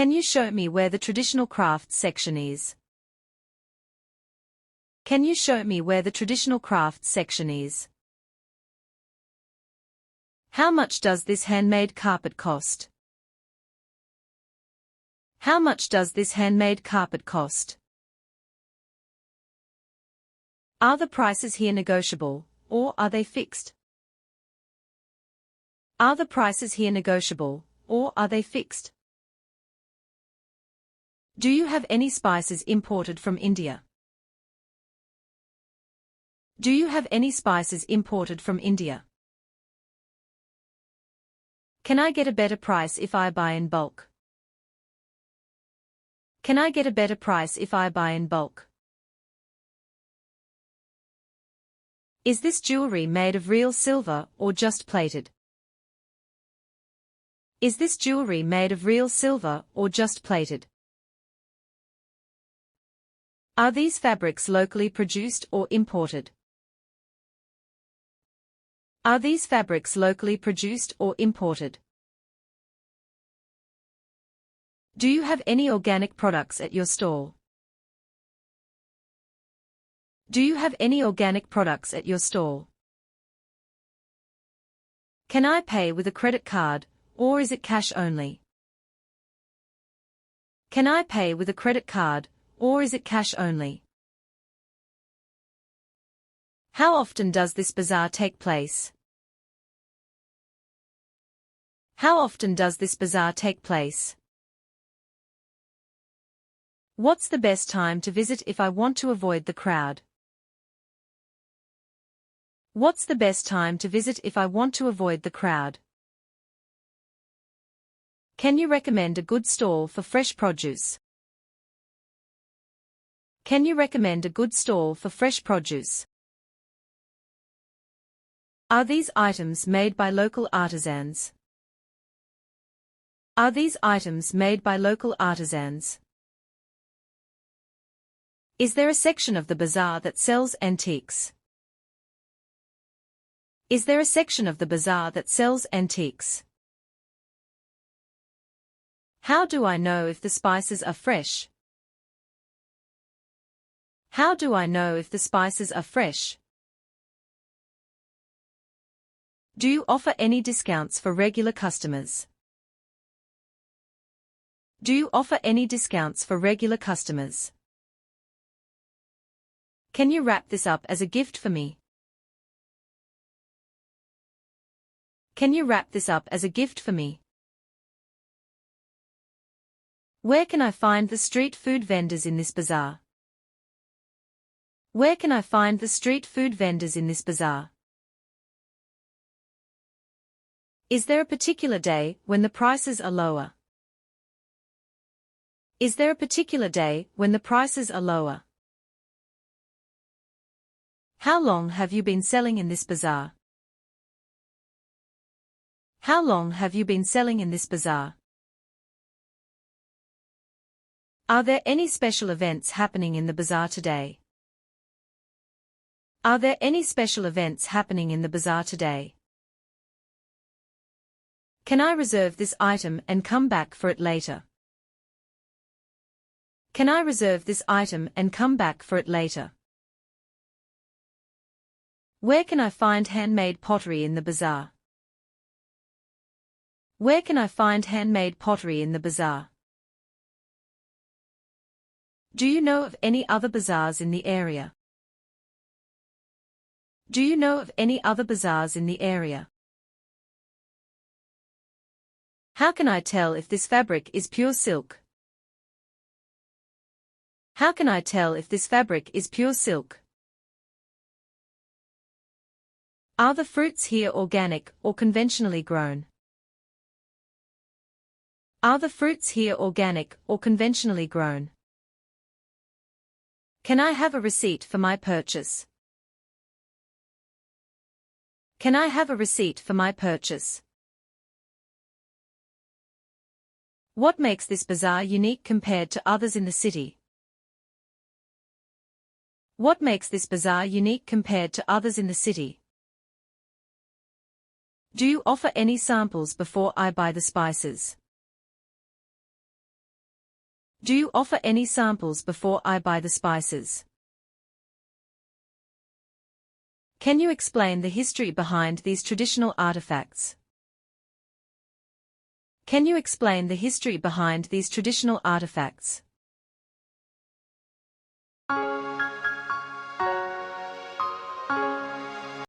Can you show me where the traditional crafts section is? Can you show me where the traditional crafts section is? How much does this handmade carpet cost? How much does this handmade carpet cost? Are the prices here negotiable, or are they fixed? Are the prices here negotiable, or are they fixed? Do you have any spices imported from India? Do you have any spices imported from India? Can I get a better price if I buy in bulk? Can I get a better price if I buy in bulk? Is this jewelry made of real silver or just plated? Is this jewelry made of real silver or just plated? Are these fabrics locally produced or imported? Are these fabrics locally produced or imported? Do you have any organic products at your stall? Do you have any organic products at your stall? Can I pay with a credit card, or is it cash only? Can I pay with a credit card, or is it cash only? How often does this bazaar take place? How often does this bazaar take place? What's the best time to visit if I want to avoid the crowd? What's the best time to visit if I want to avoid the crowd? Can you recommend a good stall for fresh produce? Can you recommend a good stall for fresh produce? Are these items made by local artisans? Are these items made by local artisans? Is there a section of the bazaar that sells antiques? Is there a section of the bazaar that sells antiques? How do I know if the spices are fresh? How do I know if the spices are fresh? Do you offer any discounts for regular customers? Do you offer any discounts for regular customers? Can you wrap this up as a gift for me? Can you wrap this up as a gift for me? Where can I find the street food vendors in this bazaar? Where can I find the street food vendors in this bazaar? Is there a particular day when the prices are lower? Is there a particular day when the prices are lower? How long have you been selling in this bazaar? How long have you been selling in this bazaar? Are there any special events happening in the bazaar today? Are there any special events happening in the bazaar today? Can I reserve this item and come back for it later? Can I reserve this item and come back for it later? Where can I find handmade pottery in the bazaar? Where can I find handmade pottery in the bazaar? Do you know of any other bazaars in the area? Do you know of any other bazaars in the area? How can I tell if this fabric is pure silk? How can I tell if this fabric is pure silk? Are the fruits here organic or conventionally grown? Are the fruits here organic or conventionally grown? Can I have a receipt for my purchase? Can I have a receipt for my purchase? What makes this bazaar unique compared to others in the city? What makes this bazaar unique compared to others in the city? Do you offer any samples before I buy the spices? Do you offer any samples before I buy the spices? Can you explain the history behind these traditional artifacts? Can you explain the history behind these traditional artifacts?